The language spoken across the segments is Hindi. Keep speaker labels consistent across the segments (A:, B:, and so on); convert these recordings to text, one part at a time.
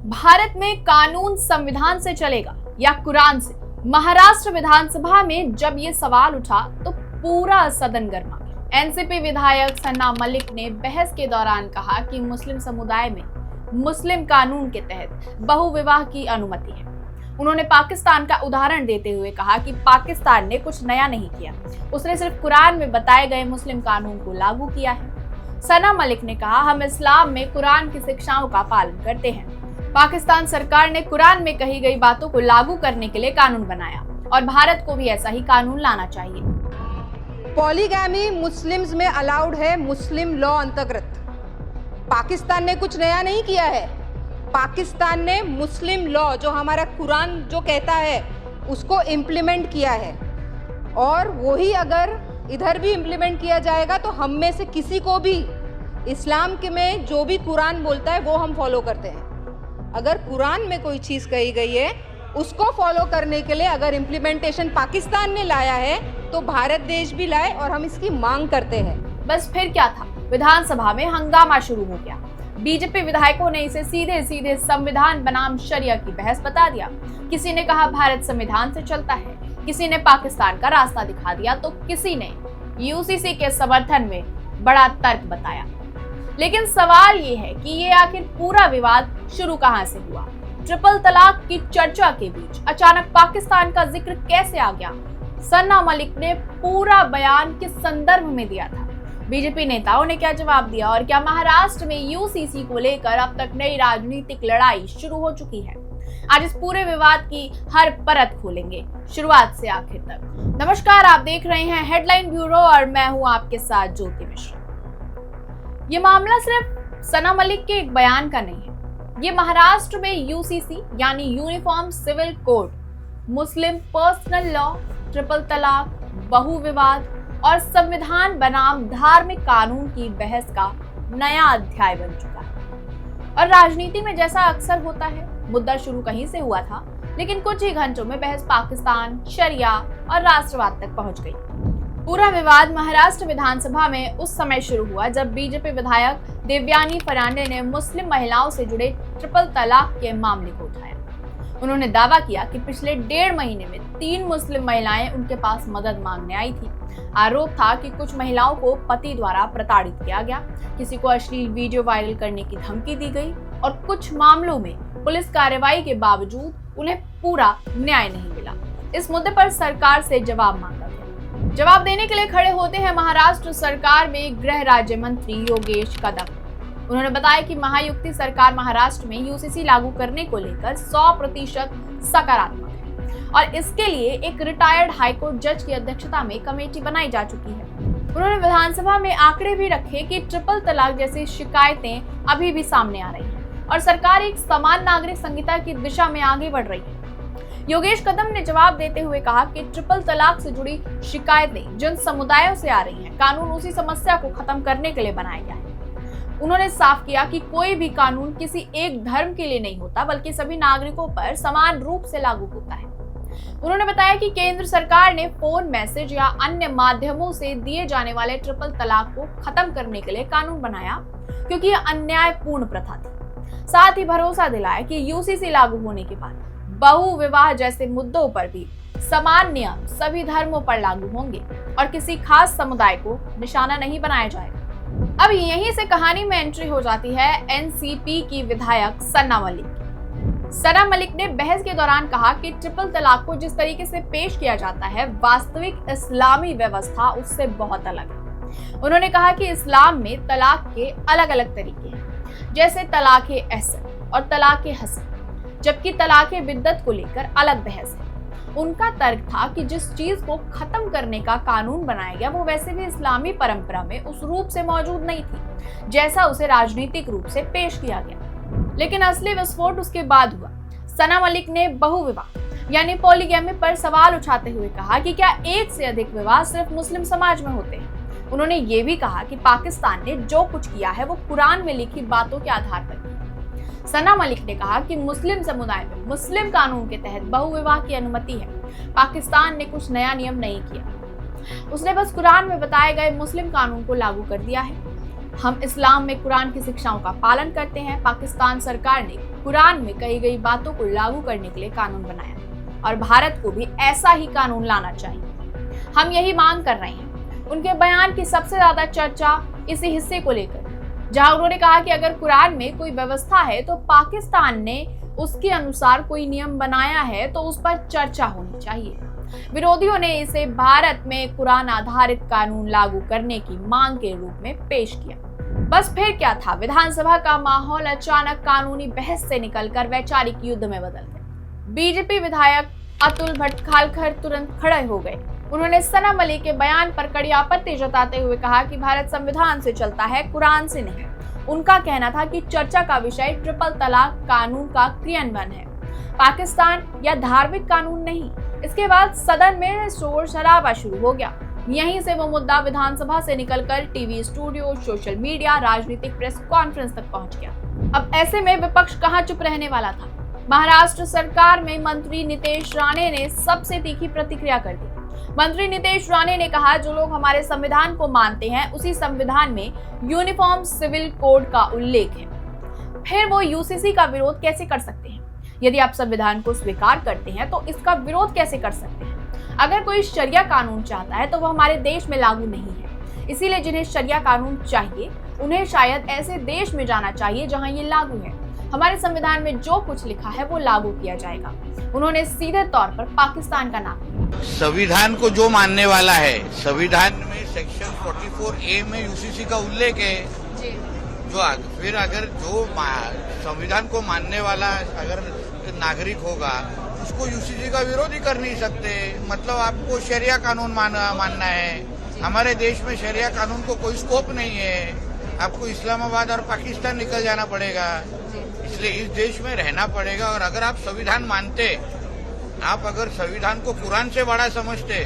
A: भारत में कानून संविधान से चलेगा या कुरान से? महाराष्ट्र विधानसभा में जब ये सवाल उठा तो पूरा सदन गर्मा गया। एनसीपी विधायक सना मलिक ने बहस के दौरान कहा कि मुस्लिम समुदाय में मुस्लिम कानून के तहत बहुविवाह की अनुमति है। उन्होंने पाकिस्तान का उदाहरण देते हुए कहा कि पाकिस्तान ने कुछ नया नहीं किया, उसने सिर्फ कुरान में बताए गए मुस्लिम कानून को लागू किया है। सना मलिक ने कहा, हम इस्लाम में कुरान की शिक्षाओं का पालन करते हैं। पाकिस्तान सरकार ने कुरान में कही गई बातों को लागू करने के लिए कानून बनाया और भारत को भी ऐसा ही कानून लाना चाहिए।
B: पॉलीगैमी मुस्लिम्स में अलाउड है मुस्लिम लॉ अंतर्गत। पाकिस्तान ने कुछ नया नहीं किया है। पाकिस्तान ने मुस्लिम लॉ जो हमारा कुरान जो कहता है उसको इम्प्लीमेंट किया है, और वही अगर इधर भी इम्प्लीमेंट किया जाएगा तो हम में से किसी को भी इस्लाम के में जो भी कुरान बोलता है वो हम फॉलो करते हैं। अगर कुरान में कोई चीज़ कही गई है उसको फॉलो करने के लिए अगर इम्प्लीमेंटेशन पाकिस्तान ने लाया है तो भारत देश भी लाए, और हम इसकी मांग करते हैं।
A: बस फिर क्या था, विधानसभा में हंगामा शुरू हो गया। बीजेपी विधायकों ने इसे सीधे सीधे संविधान बनाम शरिया की बहस बता दिया। किसी ने कहा भारत संविधान से चलता है, किसी ने पाकिस्तान का रास्ता दिखा दिया, तो किसी ने यूसीसी के समर्थन में बड़ा तर्क बताया। लेकिन सवाल ये है कि ये आखिर पूरा विवाद शुरू कहां से हुआ? ट्रिपल तलाक की चर्चा के बीच अचानक पाकिस्तान का जिक्र कैसे आ गया? सना मलिक ने पूरा बयान किस संदर्भ में दिया था? बीजेपी नेताओं ने क्या जवाब दिया? और क्या महाराष्ट्र में यूसीसी को लेकर अब तक नई राजनीतिक लड़ाई शुरू हो चुकी है? आज इस पूरे विवाद की हर परत खोलेंगे, शुरुआत से आखिर तक। नमस्कार, आप देख रहे हैं हेडलाइन ब्यूरो और मैं हूं आपके साथ ज्योति मिश्रा। ये मामला सिर्फ सना मलिक के एक बयान का नहीं है। ये महाराष्ट्र में यूसीसी यानी यूनिफॉर्म सिविल कोड, मुस्लिम पर्सनल लॉ, ट्रिपल तलाक, बहु विवाद और संविधान बनाम धार्मिक कानून की बहस का नया अध्याय बन चुका है। और राजनीति में जैसा अक्सर होता है, मुद्दा शुरू कहीं से हुआ था, लेकिन कुछ ही घंटों में बहस पाकिस्तान, शरिया और राष्ट्रवाद तक पहुंच गई। पूरा विवाद महाराष्ट्र विधानसभा में उस समय शुरू हुआ जब बीजेपी विधायक देवयानी फरांडे ने मुस्लिम महिलाओं से जुड़े ट्रिपल तलाक के मामले को उठाया। उन्होंने दावा किया कि पिछले 1.5 महीने में 3 मुस्लिम महिलाएं उनके पास मदद मांगने आई थी। आरोप था कि कुछ महिलाओं को पति द्वारा प्रताड़ित किया गया, किसी को अश्लील वीडियो वायरल करने की धमकी दी गई और कुछ मामलों में पुलिस कार्रवाई के बावजूद उन्हें पूरा न्याय नहीं मिला। इस मुद्दे पर सरकार से जवाब मांगा गया। जवाब देने के लिए खड़े होते हैं महाराष्ट्र सरकार में गृह राज्य मंत्री योगेश कदम। उन्होंने बताया कि महायुति सरकार महाराष्ट्र में यूसीसी लागू करने को लेकर 100% सकारात्मक है और इसके लिए एक रिटायर्ड हाईकोर्ट जज की अध्यक्षता में कमेटी बनाई जा चुकी है। उन्होंने विधानसभा में आंकड़े भी रखे कि ट्रिपल तलाक जैसी शिकायतें अभी भी सामने आ रही हैं और सरकार एक समान नागरिक संहिता की दिशा में आगे बढ़ रही है। योगेश कदम ने जवाब देते हुए कहा कि ट्रिपल तलाक से जुड़ी शिकायतें जिन समुदायों से आ रही हैं, कानून उसी समस्या को खत्म करने के लिए बनाया गया है। उन्होंने साफ किया कि कोई भी कानून किसी एक धर्म के लिए नहीं होता, बल्कि सभी नागरिकों पर समान रूप से लागू होता है। उन्होंने बताया कि केंद्र सरकार ने फोन मैसेज या अन्य माध्यमों से दिए जाने वाले ट्रिपल तलाक को खत्म करने के लिए कानून बनाया, क्योंकि यह अन्यायपूर्ण प्रथा थी। साथ ही भरोसा दिलाया कि यूसीसी लागू होने के बाद बहु विवाह जैसे मुद्दों पर भी समान नियम सभी धर्मों पर लागू होंगे और किसी खास समुदाय को निशाना नहीं बनाया जाएगा। अब यहीं से कहानी में एंट्री हो जाती है एनसीपी की विधायक सना मलिक। सना मलिक ने बहस के दौरान कहा कि ट्रिपल तलाक को जिस तरीके से पेश किया जाता है, वास्तविक इस्लामी व्यवस्था उससे बहुत अलग है। उन्होंने कहा कि इस्लाम में तलाक के अलग अलग तरीके हैं, जैसे तलाक़े अहसन और तलाक़े हसन, जबकि तलाक़े बिद्दत को लेकर अलग बहस है। उनका तर्क था कि जिस चीज को खत्म करने का कानून बनाया गया वो वैसे भी इस्लामी परंपरा में उस रूप से मौजूद नहीं थी जैसा उसे राजनीतिक रूप से पेश किया गया। लेकिन असली विस्फोट उसके बाद हुआ। सना मलिक ने बहुविवाह यानी पॉलीगैमी पर सवाल उठाते हुए कहा कि क्या एक से अधिक विवाह सिर्फ मुस्लिम समाज में होते हैं। उन्होंने ये भी कहा कि पाकिस्तान ने जो कुछ किया है वो कुरान में लिखी बातों के आधार पर किया। सना मलिक ने कहा कि मुस्लिम समुदाय में मुस्लिम कानून के तहत बहुविवाह की अनुमति है। पाकिस्तान ने कुछ नया नियम नहीं किया, उसने बस कुरान में बताए गए मुस्लिम कानून को लागू कर दिया है। हम इस्लाम में कुरान की शिक्षाओं का पालन करते हैं। पाकिस्तान सरकार ने कुरान में कही गई बातों को लागू करने के लिए कानून बनाया और भारत को भी ऐसा ही कानून लाना चाहिए। हम यही मांग कर रहे हैं। उनके बयान की सबसे ज्यादा चर्चा इसी हिस्से को लेकर, जहां उन्होंने कहा कि अगर कुरान में कोई व्यवस्था है तो पाकिस्तान ने उसके अनुसार कोई नियम बनाया है तो उस पर चर्चा होनी चाहिए। विरोधियों ने इसे भारत में कुरान आधारित कानून लागू करने की मांग के रूप में पेश किया। बस फिर क्या था, विधानसभा का माहौल अचानक कानूनी बहस से निकलकर वैचारिक युद्ध में बदल गया। बीजेपी विधायक अतुल भटखालकर तुरंत खड़े हो गए। उन्होंने सना मलिक के बयान पर कड़ी आपत्ति जताते हुए कहा कि भारत संविधान से चलता है, कुरान से नहीं। उनका कहना था कि चर्चा का विषय ट्रिपल तलाक कानून का क्रियान्वयन है, पाकिस्तान या धार्मिक कानून नहीं। इसके बाद सदन में शोर शराबा शुरू हो गया। यहीं से वो मुद्दा विधानसभा से निकलकर टीवी स्टूडियो, सोशल मीडिया, राजनीतिक प्रेस कॉन्फ्रेंस तक पहुंच गया। अब ऐसे में विपक्ष कहां चुप रहने वाला था। महाराष्ट्र सरकार में मंत्री नितेश राणे ने सबसे तीखी प्रतिक्रिया कर दी। मंत्री नितेश राणे ने कहा, जो लोग हमारे संविधान को मानते हैं उसी संविधान में यूनिफॉर्म सिविल कोड का उल्लेख है, फिर वो यूसीसी का विरोध कैसे कर सकते हैं? यदि आप संविधान को स्वीकार करते हैं तो इसका विरोध कैसे कर सकते हैं? अगर कोई शरिया कानून चाहता है तो वो हमारे देश में लागू नहीं है। इसीलिए जिन्हें शरिया कानून चाहिए उन्हें शायद ऐसे देश में जाना चाहिए जहां ये लागू है। हमारे संविधान में जो कुछ लिखा है वो लागू किया जाएगा। उन्होंने सीधे तौर पर पाकिस्तान का नाम लिया।
C: संविधान को जो मानने वाला है, संविधान में सेक्शन 44A में यूसीसी का उल्लेख है। जो फिर अगर जो संविधान को मानने वाला अगर नागरिक होगा उसको यूसीसी का विरोध ही कर नहीं सकते। मतलब आपको शरिया कानून मानना है। हमारे देश में शरिया कानून को कोई स्कोप नहीं है। आपको इस्लामाबाद और पाकिस्तान निकल जाना पड़ेगा, इसलिए इस देश में रहना पड़ेगा। और अगर आप संविधान मानते, आप अगर संविधान को कुरान से बड़ा समझते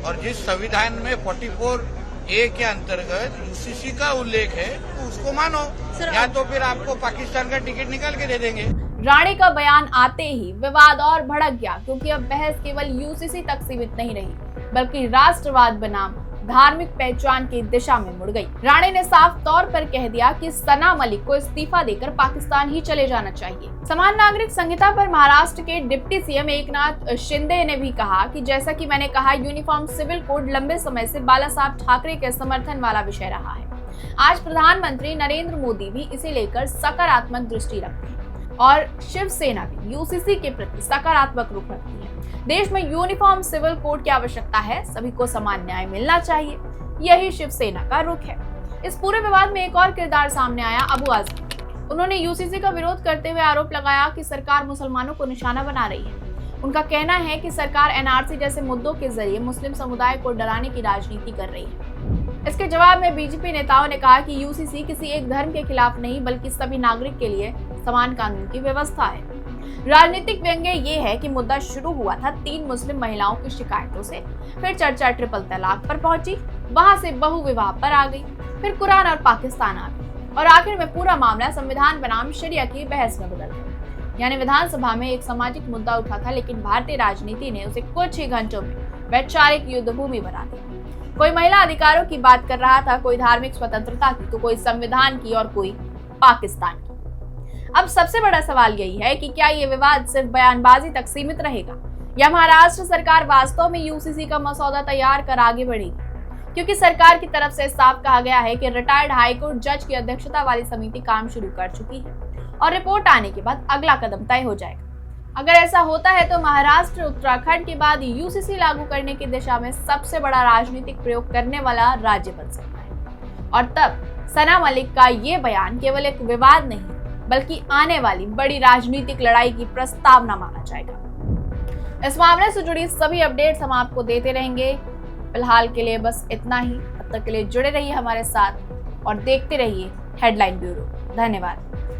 C: और जिस संविधान में 44A के अंतर्गत यूसीसी का उल्लेख है तो उसको मानो, या तो फिर आपको पाकिस्तान का टिकट निकाल के दे देंगे।
A: राणे का बयान आते ही विवाद और भड़क गया, क्योंकि अब बहस केवल यूसीसी तक सीमित नहीं रही बल्कि राष्ट्रवाद बनाम धार्मिक पहचान की दिशा में मुड़ गई। राणे ने साफ तौर पर कह दिया कि सना मलिक को इस्तीफा देकर पाकिस्तान ही चले जाना चाहिए। समान नागरिक संहिता पर महाराष्ट्र के डिप्टी सीएम एकनाथ शिंदे ने भी कहा कि जैसा कि मैंने कहा, यूनिफॉर्म सिविल कोड लंबे समय से बाला साहब ठाकरे के समर्थन वाला विषय रहा है। आज प्रधानमंत्री नरेंद्र मोदी भी इसे लेकर सकारात्मक दृष्टि रखते हैं और शिवसेना भी यूसीसी के प्रति सकारात्मक रुख रखती है। देश में यूनिफॉर्म सिविल कोड की आवश्यकता है, सभी को समान न्याय मिलना चाहिए, यही शिवसेना का रुख है। इस पूरे विवाद में एक और किरदार सामने आया, अबू आजम। उन्होंने यूसीसी का विरोध करते हुए आरोप लगाया कि सरकार मुसलमानों को निशाना बना रही है। उनका कहना है कि सरकार एनआरसी जैसे मुद्दों के जरिए मुस्लिम समुदाय को डराने की राजनीति कर रही है। इसके जवाब में बीजेपी नेताओं ने कहा कि यूसीसी किसी एक धर्म के खिलाफ नहीं बल्कि सभी नागरिक के लिए समान कानून की व्यवस्था है। राजनीतिक व्यंग्य ये है कि मुद्दा शुरू हुआ था 3 मुस्लिम महिलाओं की शिकायतों से, फिर चर्चा ट्रिपल तलाक पर पहुंची, वहां से बहु विवाह पर आ गई, फिर कुरान और पाकिस्तान आ गई और आखिर में पूरा मामला संविधान बनाम शरिया की बहस में बदल गया। यानी विधानसभा में एक सामाजिक मुद्दा उठा था, लेकिन भारतीय राजनीति ने उसे कुछ ही घंटों में वैचारिक युद्ध भूमि बना दिया। कोई महिला अधिकारों की बात कर रहा था, कोई धार्मिक स्वतंत्रता की, तो कोई संविधान की और कोई पाकिस्तान की। अब सबसे बड़ा सवाल यही है कि क्या ये विवाद सिर्फ बयानबाजी तक सीमित रहेगा या महाराष्ट्र सरकार वास्तव में यूसीसी का मसौदा तैयार कर आगे बढ़ेगी? क्योंकि सरकार की तरफ से साफ कहा गया है कि रिटायर्ड हाईकोर्ट जज की अध्यक्षता वाली समिति काम शुरू कर चुकी है और रिपोर्ट आने के बाद अगला कदम तय हो जाएगा। अगर ऐसा होता है तो महाराष्ट्र उत्तराखंड के बाद यूसीसी लागू करने की दिशा में सबसे बड़ा राजनीतिक प्रयोग करने वाला राज्य बन सकता है और तब सना मलिक का ये बयान केवल एक विवाद नहीं बल्कि आने वाली बड़ी राजनीतिक लड़ाई की प्रस्तावना माना जाएगा। इस मामले से जुड़ी सभी अपडेट्स हम आपको देते रहेंगे। फिलहाल के लिए बस इतना ही। तब तक के लिए जुड़े रहिए हमारे साथ और देखते रहिए हेडलाइन ब्यूरो। धन्यवाद।